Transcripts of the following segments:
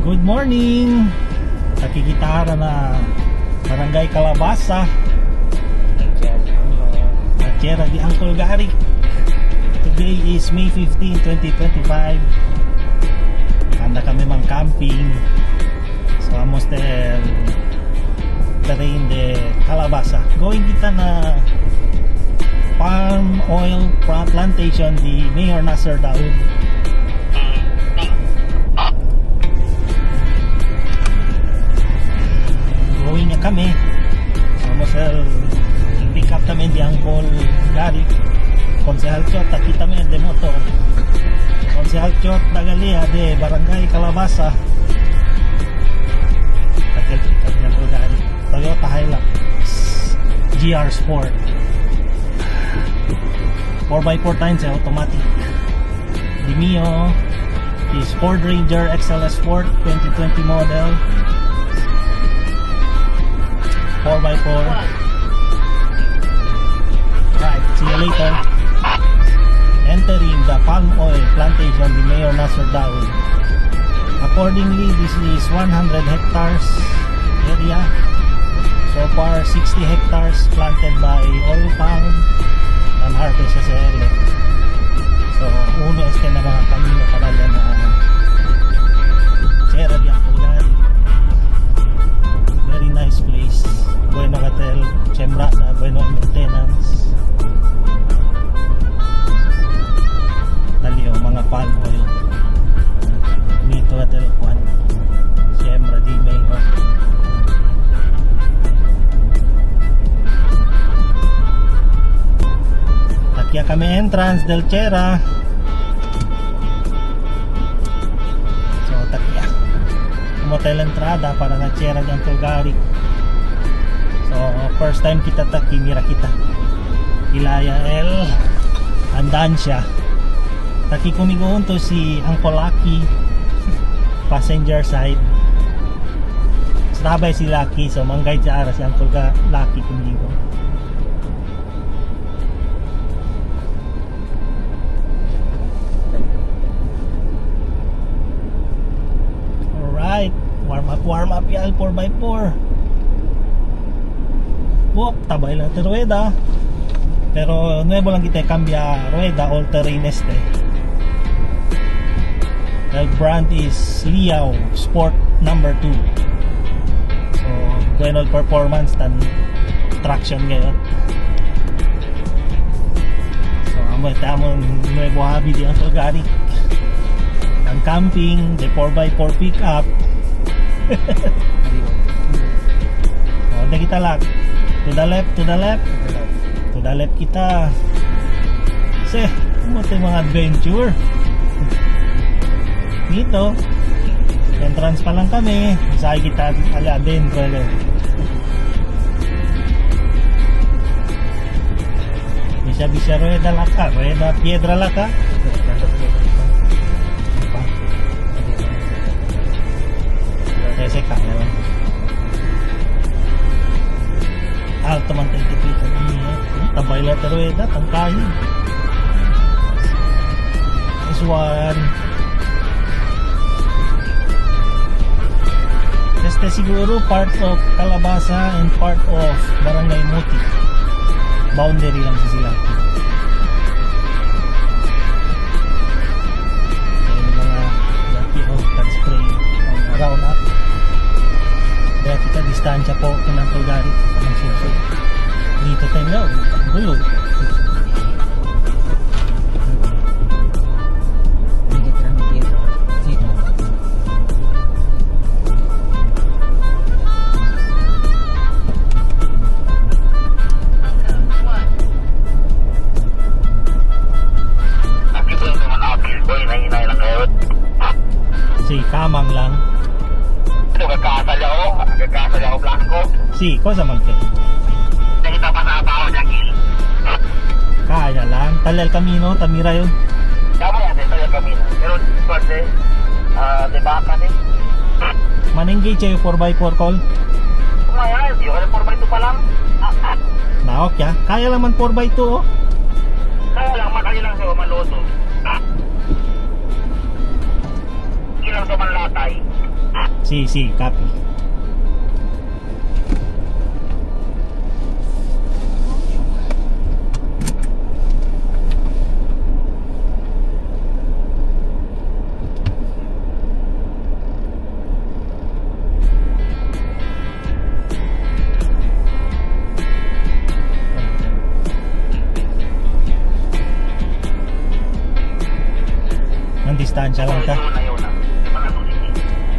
Good morning! Nakikitara na Barangay Calabasa Tierra de Uncle Gary. Today is May 15, 2025. Handa kami mang camping. So vamos del terrain de Calabasa. Going kita na palm oil plantation di Mayor Nasser Daoud. Going na kami. Vamos el pick up también di Uncle Gary. Konsehal Chot, aquí también de moto. Konsehal Chot Dagalia de Barangay Calabasa. Aquí el pick up di Uncle Gary. Toyota Hilux GR Sport 4x4 times automatic. Di mio is Ford Ranger XLS Sport 2020 model 4x4. Right, see you later. Entering the palm oil plantation di Mayor Nasser Daoud. Accordingly, this is 100 hectares area. So far, 60 hectares planted by oil palm and harvest SL. So, uno este na mga kamino para yan na Tierra de Uncle Gary. Very nice place. Bueno hotel, Chemrada, bueno maintenance. Dali yung mga palm oil. Mito hotel Juan. Chemra di Mayor. Takya kami entrance del Tierra. So takya motel entrada para na Tierra de Uncle Gary. So first time kita taki mira kita Ilaya el Andancia. Taki kumigoon to si Uncle Lucky passenger side. Sabay si Lucky, so manggay sa ara si Uncle Lucky kumigo. Alright, warm up yan 4x4. Buok, tabay lang ito rueda. Pero nuevo lang kita cambia rueda all terrain este. The brand is Liao Sport number 2. So bueno performance tan traction ngayon. So amo tamon nuevo hobby di Uncle Gary. Ang camping, the 4x4 pickup. So na kita lang. To the left, to the left. To the left kita. Kasi, mo ito yung mga adventure. Dito, entrance pa lang kami. Masaya kita ala adentro. Bisa-bisa rueda laka, rueda piedra laka. Kasi kaya lang. Alto man tayo tipito niya. Tabay lang tayo rueda, tangkahin. This one. Este siguro part of Calabasa and part of Barangay Muti. Boundary lang sila. Kaya yung mga dati o pag-spray around up. Kaya kita distansya po kung Uncle Gary ang suso. Dito tayo na, gulo. Si kamang lang. Gagkasal ako blanco. Si, cosa man kayo? Nakita pa sa abaw, Jackie. Kaya lang, talal kamino, tamira yun. Kamo yan, tayo kami na. Pero, parte, de baka din. Manenggi siya yung 4x4 call. Kumayan, di ko na 4x2 pa lang. Naok ya, kaya lang man 4x2 oh. Kaya lang, makali lang siya, maloto. Ilang sa manlatay. Sí, copy. Distansya lang ka. Yun na.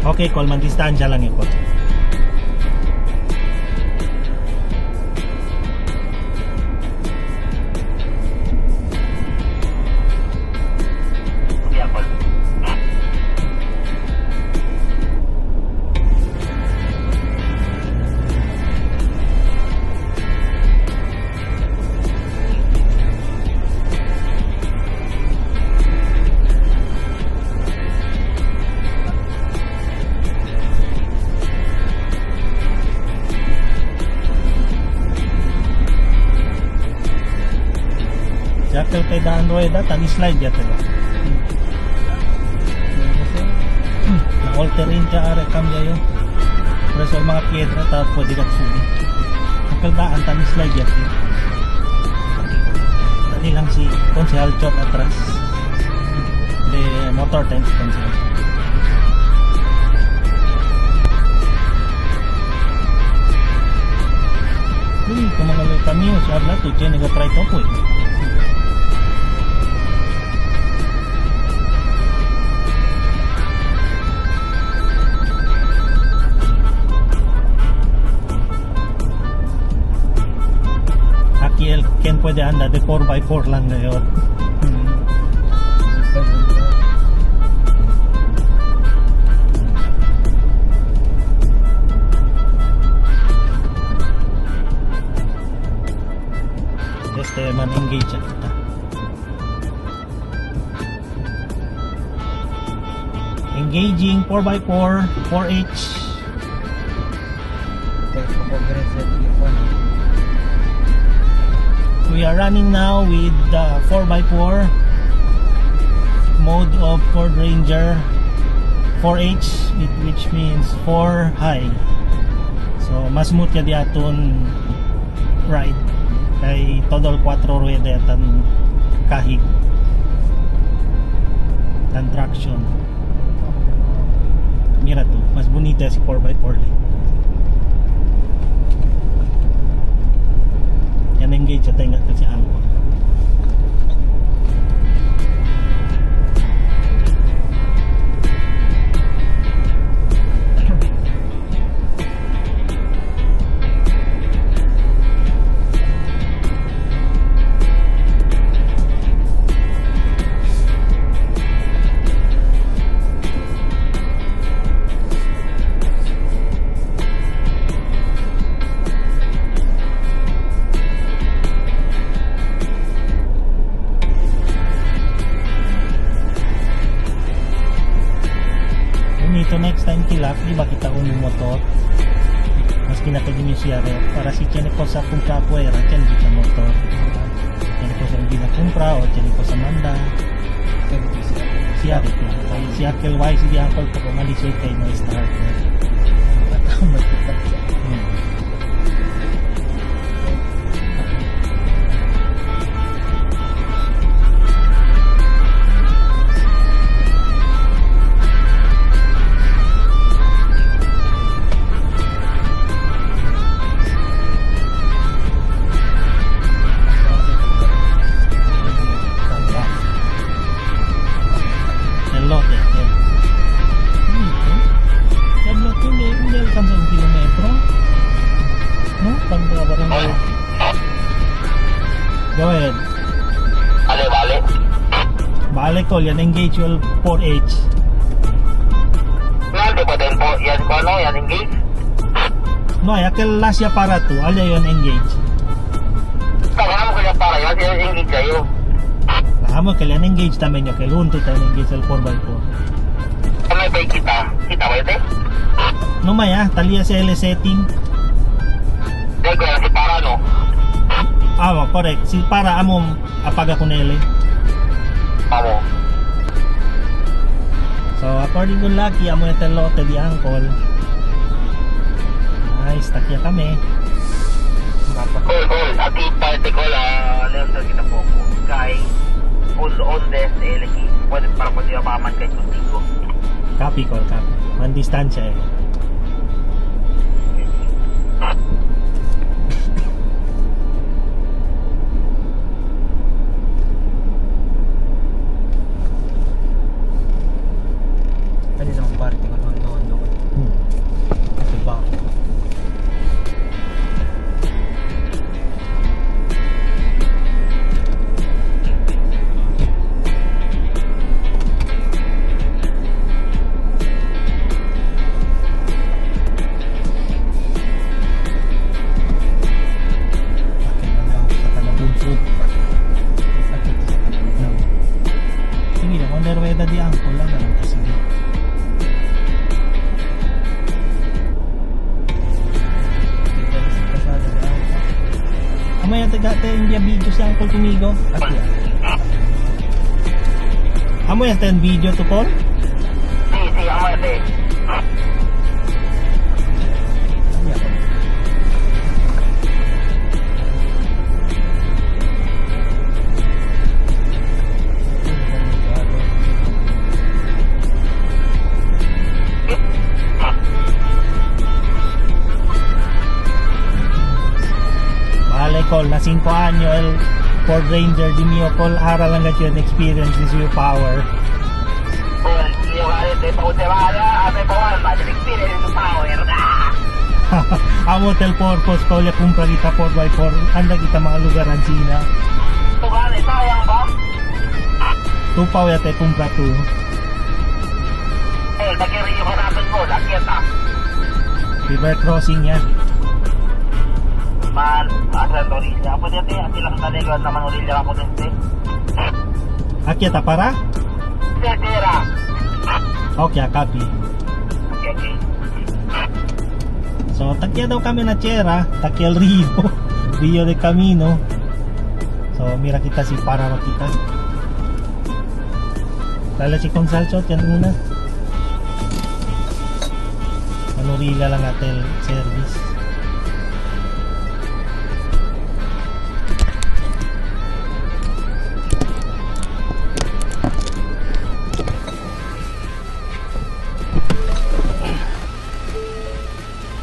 Okay, call man distansya lang ito. Okay, Apple. Jackal kay daan rueda, tani slide ya tala. Na-alter in ka are kam yayo. Pero sa mga piedra ta pwede ka subi. Jackal daan, tani slide ya tala. Tani lang si Konsehal Chot atras. De motor time si Konsehal. Kung mga kami, siya habla, tu dyan nag-try to po eh. Aquí el Ken puede andar de 4x4 lang ngayon. Man engage at kita. Engaging 4x4 4H. We are running now with the 4x4 mode of Ford Ranger 4H, which means 4 high. So mas smooth ka di aton ride kay todol 4 rueda tan kahig tan traction. Mira to, mas bonita si 4x4 yan engage at tayo nga kasi angkol. Ito next time kilap, di ba kita unong motor mas kinakagin yung siya para si tiyan ko sa kumpra puwera, tiyan kita motor tiyan ko sa hindi na kumpra o tiyan ko sa manda siya rin siya kilway si diangkol ko malisod kayo na start Go ahead. Bale. Bale call yan engage yung 4H. Nante pa din po. Yan ko ano, yan engage. No, yakil last ya para to. Alya yon engage. Kaya mo kaya para yan, yan engage kayo. Amo kailan engage tamen yo kay lunto tayo engage el 4x4. Kami pa kita. Kita ba ito? No maya, talia sa L setting. Dahil ko yan si para no. Correct. Si para among apaga ko nele. Amo. So according to Lucky, amo ito lote di angkol. Nice, takya kami. Cool. Aquí particular, level kita po po. Kay on des lagi. Pwede para po siya paman kay contigo. Copy call, copy. Man distansya eh. Kanilang party ko doon. Ito ba? Bakit lang ako sa kalabunsod? Sige lang, on the way na di angkol lang na lang kasi. Amaya tagate India video si Uncle Tumigo. At yan. Amaya ten video to call. Si, amate. Ano yan? Vale call na 5 anyo el Ford Ranger di mio call aral lang gat yun experience this your power. Cool. Iyo kali te pa ute bala, ate pa wal ma de experience no power. Amo tel purpose pa ulit kumpra kita 4x4 anda kita mga lugaran sina. Ito kali, sayang ba? Tupaw yate kumpra tu. Nagkiriyo ka natin ko, lakit ah. River crossing yan. Man, asa Torilla. Apa dia teh? Silang tadi ko naman Torilla ako din teh. Akyata para? Tera. Okay, copy. Okay. So, takya daw kami na Chera, takya el Rio, Rio de Camino. So, mira kita si para makita. Lala si Consalchot, yan una. Manurila lang atel service.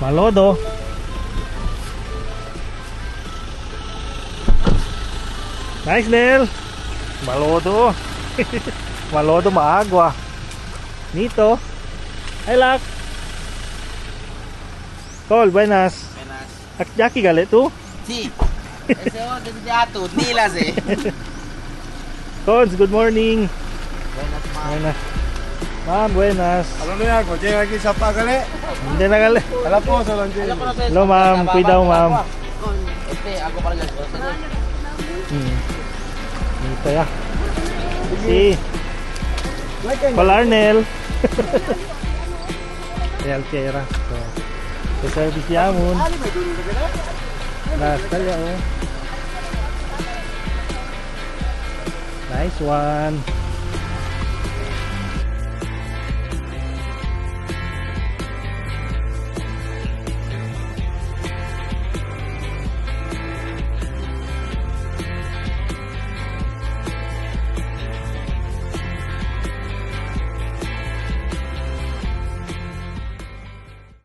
Malodo. Nice, Nel. Malodo. Malodo maagua. Nito. Hi, Lak. Col, buenas. Buenas. Jackie galit tu? Sí. Eso desde Atud, Nilas eh. Cons, good morning. Buenas, ma. Buenas. Ma'am, buenas. Ano na yan? Kung lagi sa pagkali. Hindi na galit. Alam po sa lang Alam ko na sa Hello, ma'am. Cuidado, ma'am. Ako para dyan. Dito ya. Si Palarnel. Real Tierra. So, the service yamun. Last talya oh. Nice one.